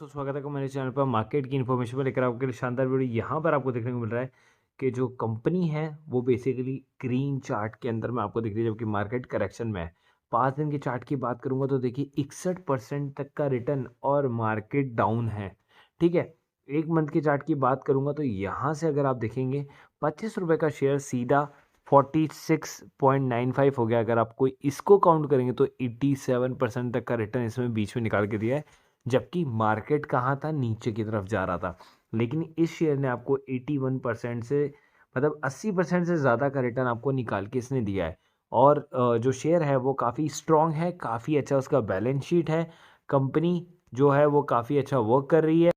दोस्तों, स्वागत है मेरे चैनल पर। मार्केट की इन्फॉर्मेशन पर लेकर आपके लिए शानदार वीडियो। यहाँ पर आपको देखने को मिल रहा है कि जो कंपनी है वो बेसिकली ग्रीन चार्ट के अंदर में आपको दिख रही है, जबकि मार्केट करेक्शन में है। 5 दिन के चार्ट की बात करूंगा तो देखिए 61% तक का रिटर्न और मार्केट डाउन है। ठीक है, एक मंथ के चार्ट की बात करूंगा तो यहाँ से अगर आप देखेंगे 25 रुपये का शेयर सीधा 46.95 हो गया। अगर आप कोई इसको काउंट करेंगे तो 87% तक का रिटर्न इसमें बीच में निकाल के दिया है, जबकि मार्केट कहाँ था, नीचे की तरफ जा रहा था। लेकिन इस शेयर ने आपको 81% से मतलब 80% से ज़्यादा का रिटर्न आपको निकाल के इसने दिया है। और जो शेयर है वो काफ़ी स्ट्रॉन्ग है, काफ़ी अच्छा उसका बैलेंस शीट है। कंपनी जो है वो काफ़ी अच्छा वर्क कर रही है।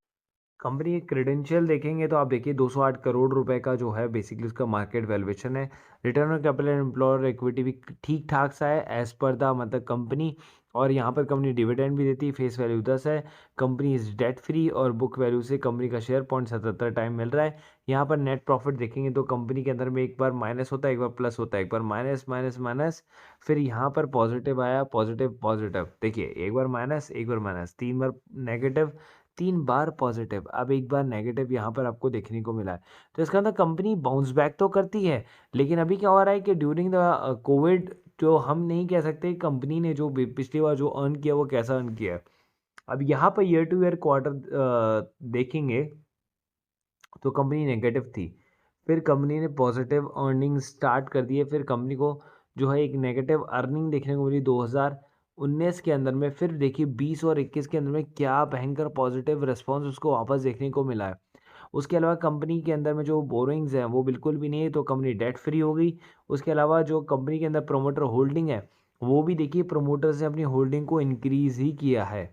कंपनी के क्रेडेंशियल देखेंगे तो आप देखिए 208 करोड़ रुपए का जो है बेसिकली उसका मार्केट वैल्यूएशन है। Return on capital employer equity भी ठीक ठाक सा है एज पर द मतलब कंपनी। और यहाँ पर कंपनी डिविडेंड भी देती है। फेस वैल्यू 10 है। कंपनी इज डेट फ्री और बुक वैल्यू से कंपनी का शेयर 0.77 टाइम मिल रहा है। यहाँ पर नेट प्रॉफिट देखेंगे तो कंपनी के अंदर में एक बार माइनस होता है, एक बार प्लस होता है, एक बार माइनस माइनस माइनस, फिर यहाँ पर पॉजिटिव आया, पॉजिटिव पॉजिटिव। देखिए एक बार माइनस, एक बार माइनस, 3 बार नेगेटिव, 3 बार पॉजिटिव, अब एक बार नेगेटिव यहाँ पर आपको देखने को मिला है। तो इसका मतलब कंपनी बाउंस बैक तो करती है। लेकिन अभी क्या हो रहा है कि ड्यूरिंग द कोविड जो हम नहीं कह सकते कंपनी ने जो पिछली बार जो अर्न किया वो कैसा अर्न किया है। अब यहाँ per year two year quarter देखेंगे तो कंपनी नेगेटिव थी, फिर कंपनी ने पॉजिटिव अर्निंग स्टार्ट कर दी है। फिर कंपनी को जो है एक नेगेटिव अर्निंग देखने को मिली 2019 के अंदर में। फिर देखिए 20 और 21 के अंदर में क्या भयंकर पॉजिटिव रिस्पॉन्स उसको वापस देखने को मिला है। उसके अलावा कंपनी के अंदर में जो बोरोइंग्स हैं वो बिल्कुल भी नहीं है, तो कंपनी डेट फ्री हो गई। उसके अलावा जो कंपनी के अंदर प्रोमोटर होल्डिंग है वो भी देखिए प्रोमोटर्स ने अपनी होल्डिंग को इंक्रीज ही किया है।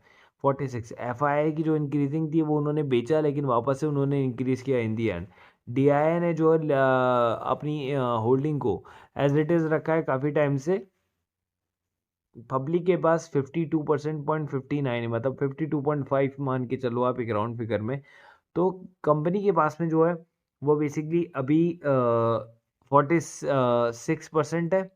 46 एफआईआई की जो इंक्रीजिंग थी वो उन्होंने बेचा, लेकिन वापस से उन्होंने इंक्रीज किया इन दी एंड। डीआईआई ने जो है अपनी होल्डिंग को एज इट इज़ रखा है काफ़ी टाइम से। पब्लिक के पास 52% 0.59 है, मतलब 52.5 मान के चलो आप एक राउंड फिगर में। तो कंपनी के पास में जो है वो बेसिकली अभी 46% है।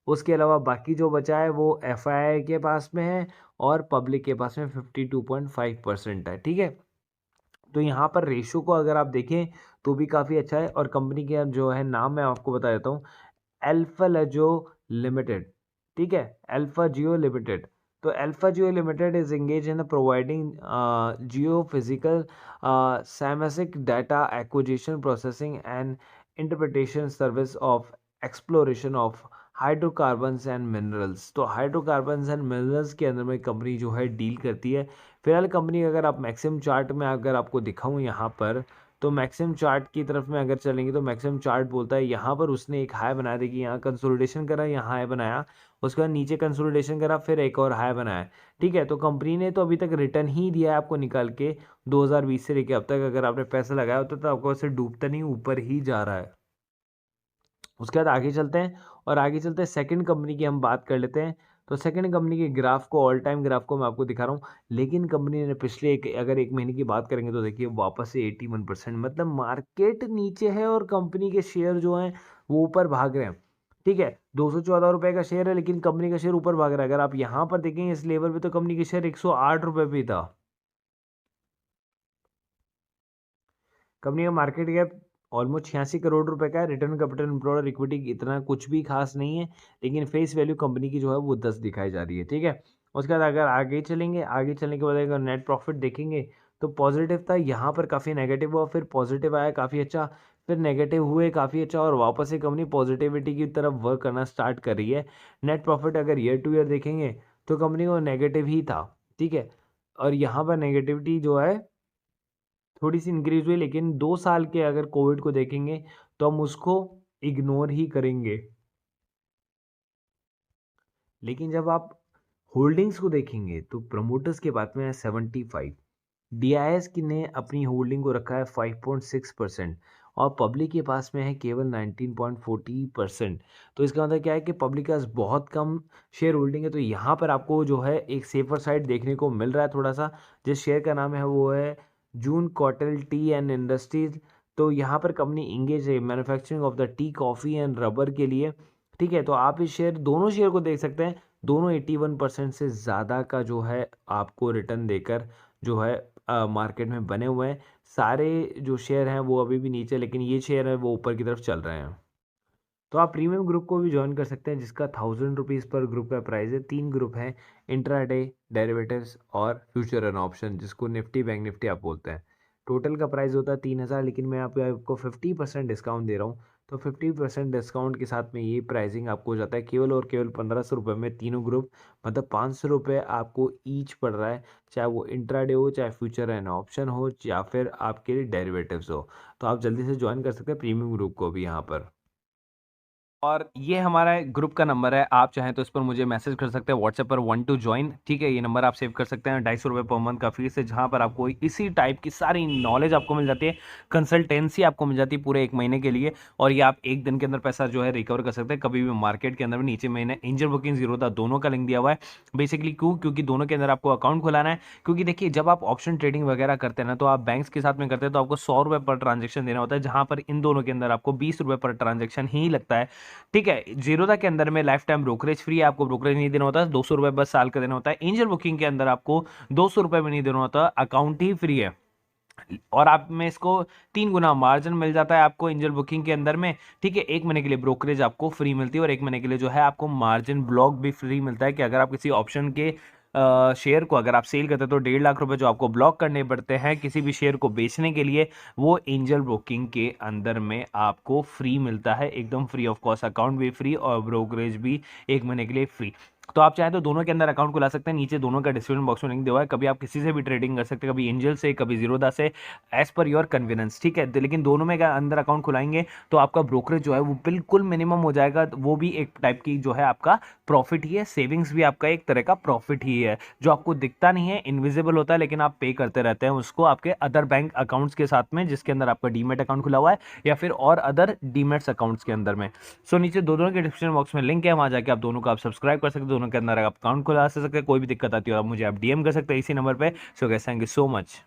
उसके अलावा बाकी जो बचा है वो एफआईआई के पास में है और पब्लिक के पास में 52.5% है। ठीक है, तो यहाँ पर रेशो को अगर आप देखें तो भी काफ़ी अच्छा है। और कंपनी के जो है नाम मैं आपको बता देता हूँ, अल्फालजो लिमिटेड। ठीक है, अल्फा जियो लिमिटेड। तो Alphageo limited is engage in providing geophysical seismic data acquisition processing and interpretation service of exploration of hydrocarbons and minerals. तो हाइड्रोकार्बन्स एंड मिनरल्स के अंदर में कंपनी जो है डील करती है। फिलहाल कंपनी अगर आप मैक्सिमम चार्ट में अगर आपको दिखाऊं यहाँ पर, तो मैक्सिमम चार्ट की तरफ में अगर चलेंगे तो मैक्सिमम चार्ट बोलता है यहाँ पर उसने एक हाई बना दी कि यहाँ कंसोलिडेशन करा, यहाँ हाई बनाया, उसके बाद नीचे कंसोलिडेशन करा, फिर एक और हाई बनाया। ठीक है, तो कंपनी ने तो अभी तक रिटर्न ही दिया है आपको निकाल के 2020 से लेके अब तक। अगर आपने पैसा लगाया होता तो आपको ऐसे डूबता नहीं, ऊपर ही जा रहा है। उसके बाद आगे चलते हैं, और आगे चलते हैं सेकंड कंपनी की हम बात कर लेते हैं। तो सेकंड कंपनी के ग्राफ को, ऑल टाइम ग्राफ को मैं आपको दिखा रहा हूँ। लेकिन कंपनी ने पिछले अगर एक महीने की बात करेंगे तो देखिए वापस से 81%, मतलब मार्केट नीचे है और कंपनी के शेयर जो हैं वो ऊपर भाग रहे हैं। ठीक है, 214 रुपये का शेयर है लेकिन कंपनी का शेयर ऊपर भाग रहा है। अगर आप यहाँ पर देखेंगे इस लेवल पे तो कंपनी के शेयर 108 रुपये पे था। कंपनी का मार्केट कैप ऑलमोस्ट 86 करोड़ रुपए का है। रिटर्न कैपिटल एम्प्लॉयर इक्विटी इतना कुछ भी खास नहीं है, लेकिन फेस वैल्यू कंपनी की जो है वो 10 दिखाई जा रही है। ठीक है, उसके बाद अगर आगे चलेंगे, आगे चलने के बाद अगर नेट प्रॉफिट देखेंगे तो पॉजिटिव था, यहाँ पर काफ़ी नेगेटिव हुआ, फिर पॉजिटिव आया काफ़ी अच्छा, फिर नेगेटिव हुए काफ़ी अच्छा, और वापस से कंपनी पॉजिटिविटी की तरफ वर्क करना स्टार्ट कर रही है। नेट प्रॉफिट अगर ईयर टू ईयर देखेंगे तो कंपनी को नेगेटिव ही था। ठीक है, और यहाँ पर नेगेटिविटी जो है थोड़ी सी इंक्रीज हुई, लेकिन 2 साल के अगर कोविड को देखेंगे तो हम उसको इग्नोर ही करेंगे। लेकिन जब आप होल्डिंग्स को देखेंगे तो प्रमोटर्स के पास में है 75, डीआईएस की ने अपनी होल्डिंग को रखा है 5.6%, और पब्लिक के पास में है केवल 19.40%। तो इसका मतलब क्या है कि पब्लिक के पास बहुत कम शेयर होल्डिंग है। तो यहाँ पर आपको जो है एक सेफर साइड देखने को मिल रहा है थोड़ा सा। जिस शेयर का नाम है वो है जून कॉटल टी एंड इंडस्ट्रीज। तो यहाँ पर कंपनी इंगेज है manufacturing of the T, coffee and rubber के लिए। ठीक है, तो आप इस शेयर, दोनों शेयर को देख सकते हैं, दोनों 81% से ज़्यादा का जो है आपको रिटर्न देकर जो है मार्केट में बने हुए हैं। सारे जो शेयर हैं वो अभी भी नीचे, लेकिन ये शेयर है वो ऊपर की तरफ चल रहे हैं। तो आप प्रीमियम ग्रुप को भी ज्वाइन कर सकते हैं, जिसका 1000 रुपीज़ पर ग्रुप का प्राइस है। 3 ग्रुप हैं, इंट्राडे, डेरिवेटिव्स और फ्यूचर एंड ऑप्शन, जिसको निफ्टी बैंक निफ्टी आप बोलते हैं। टोटल का प्राइस होता है 3000, लेकिन मैं आपको 50% डिस्काउंट दे रहा हूँ। तो 50% डिस्काउंट के साथ में ये प्राइसिंग आपको हो जाता है केवल और केवल 1500 रुपये में तीनों ग्रुप, मतलब 500 रुपये आपको ईच पड़ रहा है, चाहे वो इंट्राडे हो, चाहे फ्यूचर एंड ऑप्शन हो, या फिर आपके डेरिवेटिव्स हो। तो आप जल्दी से ज्वाइन कर सकते हैं प्रीमियम ग्रुप को भी यहाँ पर। और ये हमारा ग्रुप का नंबर है, आप चाहें तो इस पर मुझे मैसेज कर सकते हैं व्हाट्सएप पर 1 टू ज्वाइन, ठीक है। ये नंबर आप सेव कर सकते हैं। 250 रुपये पर मंथ का फीस है, जहां पर आपको इसी टाइप की सारी नॉलेज आपको मिल जाती है, कंसल्टेंसी आपको मिल जाती है पूरे 1 महीने के लिए। और ये आप 1 दिन के अंदर पैसा जो है रिकवर कर सकते हैं कभी भी मार्केट के अंदर भी। नीचे मैंने एंजल बुकिंग जीरोधा दोनों का लिंक दिया हुआ है। बेसिकली क्यों? क्योंकि दोनों के अंदर आपको अकाउंट खुलाना है। क्योंकि देखिए, जब आप ऑप्शन ट्रेडिंग वगैरह करते हैं ना, तो आप बैंक्स के साथ में करते हैं तो आपको 100 रुपये पर ट्रांजेक्शन देना होता है, जहां पर इन दोनों के अंदर आपको 20 रुपये पर ट्रांजेक्शन ही लगता है, ठीक है। जीरोधा के अंदर में लाइफ टाइम ब्रोकरेज फ्री है, आपको ब्रोकरेज नहीं देना होता है, 200 रुपये बस साल का देना होता है। एंजल बुकिंग के अंदर आपको 200 रुपये भी नहीं देना होता, अकाउंट ही फ्री है। और आप में इसको 3 गुना मार्जिन मिल जाता है आपको एंजल बुकिंग के अंदर में, ठीक है। 1 महीने के लिए ब्रोकरेज आपको फ्री मिलती है, और 1 महीने के लिए जो है आपको मार्जिन ब्लॉक भी फ्री मिलता है, कि अगर आप किसी ऑप्शन के शेयर को अगर आप सेल करते हैं तो 1.5 लाख रुपए जो आपको ब्लॉक करने पड़ते हैं किसी भी शेयर को बेचने के लिए, वो एंजल ब्रोकिंग के अंदर में आपको फ्री मिलता है, एकदम फ्री ऑफ कॉस्ट। अकाउंट भी फ्री और ब्रोकरेज भी 1 महीने के लिए फ्री। तो आप चाहें तो दोनों के अंदर अकाउंट खुला सकते हैं, नीचे दोनों का डिस्क्रिप्शन बॉक्स में लिंक दिया हुआ है। कभी आप किसी से भी ट्रेडिंग कर सकते हैं, कभी एंजल से, कभी जीरोधा से, एज पर योर कन्वीनियंस, ठीक है। लेकिन दोनों में अंदर अकाउंट खुलाएंगे तो आपका ब्रोकरेज जो है वो बिल्कुल मिनिमम हो जाएगा। वो भी एक टाइप की जो है आपका प्रॉफिट ही है, सेविंग्स भी आपका एक तरह का प्रॉफिट ही है, जो आपको दिखता नहीं है, इनविजिबल होता है, लेकिन आप पे करते रहते हैं उसको आपके अदर बैंक अकाउंट्स के साथ में, जिसके अंदर आपका डीमेट अकाउंट खुला हुआ है या फिर और अदर डीमेट्स अकाउंट्स के अंदर में। सो नीचे दोनों के डिस्क्रिप्शन बॉक्स में लिंक है, वहां जाके आप दोनों को आप सब्सक्राइब कर सकते हैं, दोनों के अंदर आप अकाउंट खुला सकते हैं। कोई भी दिक्कत आती हो आप मुझे आप डीएम कर सकते हैं इसी नंबर पे। So guys, thank you so much.